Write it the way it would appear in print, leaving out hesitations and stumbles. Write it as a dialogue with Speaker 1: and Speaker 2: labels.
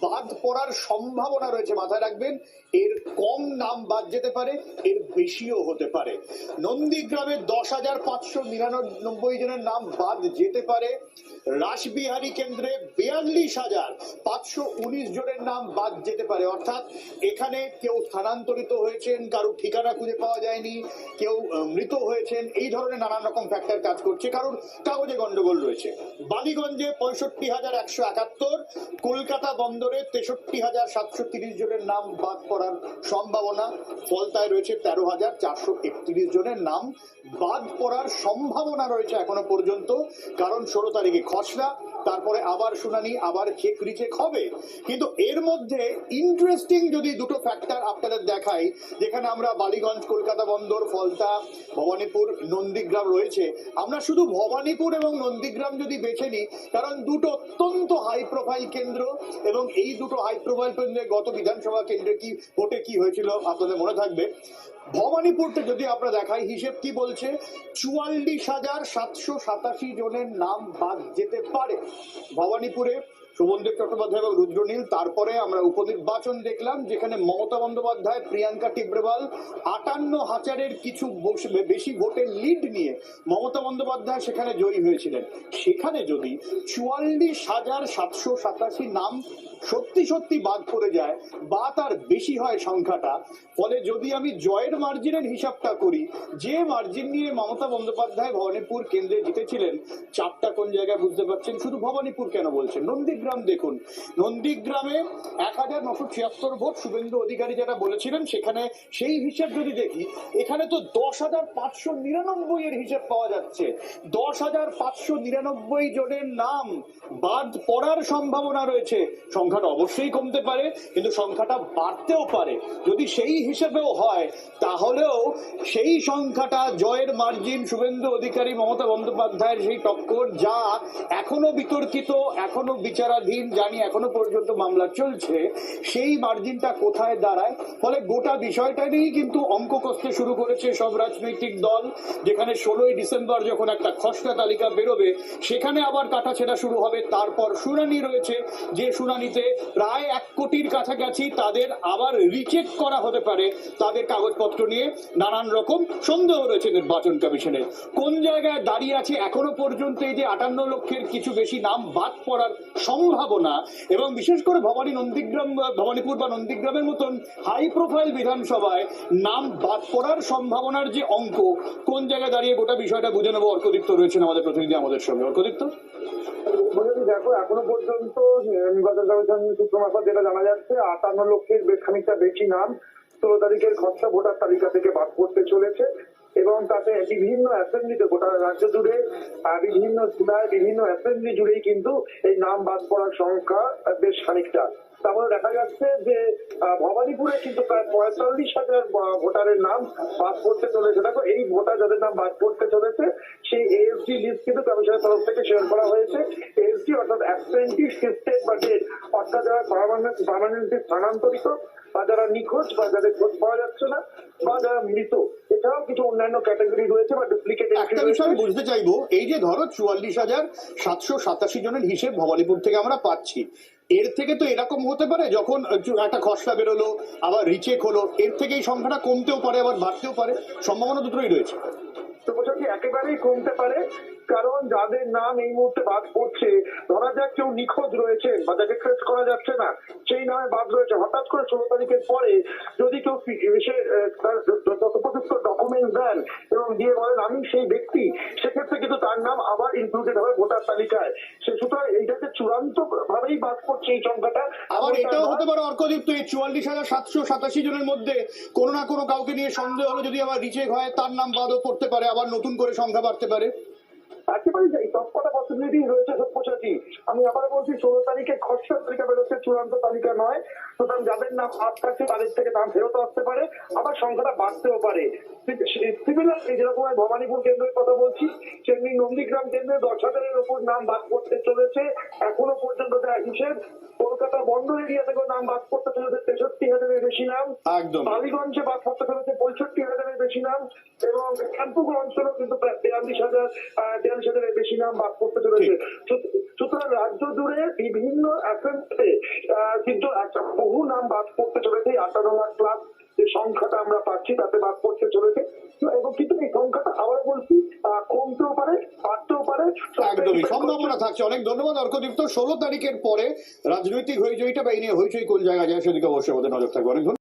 Speaker 1: বাদ পড়ার সম্ভাবনা রয়েছে। মাথায় রাখবেন, এর কম নাম বাদ যেতে পারে, এর বেশিও হতে পারে। নন্দীগ্রামে 10,599 জনের নাম বাদ যেতে পারে। রাসবিহারী কেন্দ্রে 42,519 জনের নাম বাদ যেতে পারে। অর্থাৎ এখানে কেউ স্থানান্তরিত হয়েছেন, কারো ঠিকানা খুঁজে পাওয়া যায়নি, কেউ মৃত হয়েছেন, এই ধরনের নানান রকম ফ্যাক্টর কাজ করছে, কারণ কাগজে গন্ডগোল রয়েছে। বালিগঞ্জে 65,171, কলকাতা বন্দরে 63,730 জনের নাম বাদ পড়ার সম্ভাবনা। ফলতায় রয়েছে 13,431 জনের নাম বাদ পড়ার সম্ভাবনা রয়েছে এখনো পর্যন্ত, কারণ 16 তারিখে খসড়া, তারপরে আবার শুনানি, আবার চেক রিচেক হবে। কিন্তু এর মধ্যে ইন্টারেস্টিং যদি দুটো ফ্যাক্টর আপনাদের দেখাই, যেখানে আমরা বালিগঞ্জ, কলকাতা বন্দর, ফলতা, ভবানীপুর, নন্দীগ্রাম রয়েছে, আমরা শুধু ভবানীপুর এবং নন্দীগ্রাম যদি বেছে নিই, কারণ দুটো অত্যন্ত হাই প্রোফাইল কেন্দ্র, এবং এই দুটো হাই প্রোফাইল কেন্দ্রে গত বিধানসভা কেন্দ্রে কি ভোটে কি হয়েছিল আপনাদের মনে থাকবে। ভবানীপুরটা যদি আমরা দেখাই, হিসেব কি বলছে, 44,787 জনের নাম বাদ যেতে পারে ভবানীপুরে। শোভনদেব চট্টোপাধ্যায় এবং রুদ্রনীল। তারপরে আমরা উপনির্বাচন দেখলাম, যেখানে মমতা বন্দ্যোপাধ্যায়, প্রিয়াঙ্কা টিব্রেওয়াল 58,000-এর কিছু বেশি ভোটের লিড নিয়ে মমতা বন্দ্যোপাধ্যায় সেখানে জয়ী হয়েছিলেন। সেখানে যদি 44,787 নাম সত্যি সত্যি বাদ পড়ে যায় বা তার বেশি হয় সংখ্যাটা, ফলে যদি আমি জয়ের মার্জিনের হিসাবটা করি, যে মার্জিন নিয়ে মমতা বন্দ্যোপাধ্যায় ভবানীপুর কেন্দ্রে জিতেছিলেন, চাপটা কোন জায়গায় বুঝতে পারছেন। শুধু ভবানীপুর কেন বলছেন, নন্দীগ্রাম দেখুন। নন্দীগ্রামে 1,976 ভোট শুভেন্দু অধিকারী যেটা বলেছিলেন, সেখানে সেই হিসাব যদি দেখি, এখানে তো 10,599 এর হিসেব পাওয়া যাচ্ছে। 10,599 জনের নাম বাদ পড়ার সম্ভাবনা রয়েছে। সংখ্যাটা অবশ্যই কমতে পারে, কিন্তু সংখ্যাটা বাড়তেও পারে। যদি সেই হিসেবেও হয়, তাহলেও সেই সংখ্যাটা জয়ের মার্জিন, শুভেন্দু অধিকারী মমতা বন্দ্যোপাধ্যায়ের সেই টক্কর, যা এখনো বিতর্কিত, এখনো বিচারাধীন, জানি এখনো পর্যন্ত মামলা চলছে, সেই মার্জিনটা কোথায় দাঁড়ায়। ফলে গোটা বিষয়টা নিয়েই কিন্তু অঙ্ক কষতে শুরু করেছে সব রাজনৈতিক দল। যেখানে 16ই ডিসেম্বর যখন একটা খসড়া তালিকা বেরোবে, সেখানে আবার কাটাছেঁড়া শুরু হবে। তারপর শুনানি রয়েছে, যে শুনানিতে প্রায় 1 কোটির কাছাকাছি তাদের আবার রিচেক করা হতে পারে। তাদের কাগজপত্র নিয়ে নানান রকম সন্দেহ রয়েছে নির্বাচন কমিশনের। কোন জায়গায় দাঁড়িয়ে আছে এখনো পর্যন্ত এই যে 58 লক্ষের কিছু বেশি নাম বাদ পড়ার সম্ভাবনা, এবং বিশেষ করে ভবানীপুর বা নন্দীগ্রামের মতন হাই প্রোফাইল বিধানসভায় নাম বাদ পড়ার সম্ভাবনার যে অঙ্ক, কোন জায়গায় দাঁড়িয়ে গোটা বিষয়টা বুঝে নেবো। অর্কদীপ্ত রয়েছেন আমাদের প্রতিনিধি আমাদের সঙ্গে। অর্কদীপ্ত,
Speaker 2: দেখো, এখনো পর্যন্ত নির্বাচন কমিশন সূত্র মারফত যেটা জানা যাচ্ছে, 58 লক্ষের বেশ খানিকটা বেশি নাম 16 তারিখের খসড়া ভোটার তালিকা থেকে বাদ পড়তে চলেছে, এবং তাতে বিভিন্ন অ্যাসেম্বলিতে গোটা রাজ্য জুড়ে বিভিন্ন জেলায় বিভিন্ন অ্যাসেম্বলি জুড়েই কিন্তু এই নাম বাদ পড়ার সংখ্যা বেশ খানিকটা। তারপরে দেখা যাচ্ছে যে ভবানীপুরে কিন্তু প্রায় 45,000 ভোটারের নাম বাদ পড়তে চলেছে। দেখো, এই ভোটার যাদের নাম বাদ পড়তে চলেছে, সেই এএসডি লিস্ট কিন্তু কমিশনের তরফ থেকে শেয়ার করা হয়েছে। এএসডি অর্থাৎ অ্যাবসেন্টি শিফটেড বা ডেড, অর্থাৎ যারা পার্মানেন্টলি স্থানান্তরিত, বা যারা নিখোঁজ, বা যাদের খোঁজ পাওয়া যাচ্ছে না, বা যারা মৃত। এছাড়াও কিছু অন্যান্য ক্যাটাগরি রয়েছে বা ডুপ্লিকেট।
Speaker 1: একটা বিষয় আমি বুঝতে চাইবো, এই যে ধরো 44,787 জনের হিসেব ভবানীপুর থেকে আমরা পাচ্ছি, এর থেকে তো এরকম হতে পারে যখন একটা খসড়া বেরোলো, আবার রিচেক হলো, এর থেকে এই সংখ্যাটা কমতেও পারে, আবার বাড়তেও পারে, সম্ভাবনা দুটোই রয়েছে।
Speaker 2: তো বছরটি একেবারেই কমতে পারে, কারণ যাদের নাম এই মুহূর্তে বাদ পড়ছে, ধরা যাক কেউ নিখোঁজ রয়েছে বা যাকে ট্রেস করা যাচ্ছে না, সেই নামে বাদ রয়েছে। হঠাৎ করে 16 তারিখের পরে যদি কেউ তার যথোপযুক্ত ডকুমেন্ট দেন এবং দিয়ে বলেন আমি সেই ব্যক্তি, সেক্ষেত্রে কিন্তু তার নাম আবার ইনক্লুডেড হবে ভোটার তালিকায়। সুতরাং এইটাকে চূড়ান্ত ভাবেই বাদ পড়ছে এই সংখ্যাটা।
Speaker 1: আবার এটাও হতে পারে অর্কদীপ্ত, এই 44,787 জনের মধ্যে কোনো না কোনো কাউকে নিয়ে সন্দেহ হলো, যদি আবার রিচেক হয়, তার নাম বাদও পড়তে পারে, আবার নতুন করে সংখ্যা বাড়তে পারে।
Speaker 2: একেবারেই যাই, সব কটা পসিবিলিটি রয়েছে সব্যসাচী। আমি আবার বলছি, 16 তারিখে খসড়া তালিকা বেরোচ্ছে, চূড়ান্ত তালিকা নয়। সুতরাং যাদের নাম বাদ থাকছে তাদের থেকে নাম ফেরত আসতে পারে, আবার সংখ্যাটা বাড়তেও পারে। সিমিলারলি যেরকম ভবানীপুর কেন্দ্রের কথা বলছি, সেমনি নন্দীগ্রাম কেন্দ্রে 10,000-এর উপর নাম বাদ পড়তে চলেছে এখনো পর্যন্ত যা হিসেব। কলকাতা বন্দর এরিয়া থেকেও নাম বাদ পড়তে চলেছে 63,000-এর বেশি নাম। বালিগঞ্জে বাদ পড়তে চলেছে 65,000-এর বেশি নাম, এবং কানপুর অঞ্চলেও কিন্তু প্রায় 42,000-এর বেশি নাম বাদ পড়তে চলেছে। সুতরাং রাজ্য জুড়ে বিভিন্ন অ্যাসেম্বলিতে কিন্তু একটা বহু নাম বাদ পড়তে চলেছে, 58 লাখ প্লাস যে সংখ্যাটা আমরা পাচ্ছি তাতে বাদ পড়তে চলেছে। এবং কিন্তু এই সংখ্যাটা আবার বলছি কমতেও পারে, বাড়তেও পারে।
Speaker 1: একদমই সম্ভাবনা থাকছে। অনেক ধন্যবাদ অর্কদীপ্ত। 16 তারিখের পরে রাজনৈতিক হইচইটা বা এই নিয়ে হইচই কোন জায়গায় যায় সেদিকে অবশ্যই আমাদের নজর থাকবে। অনেক ধন্যবাদ।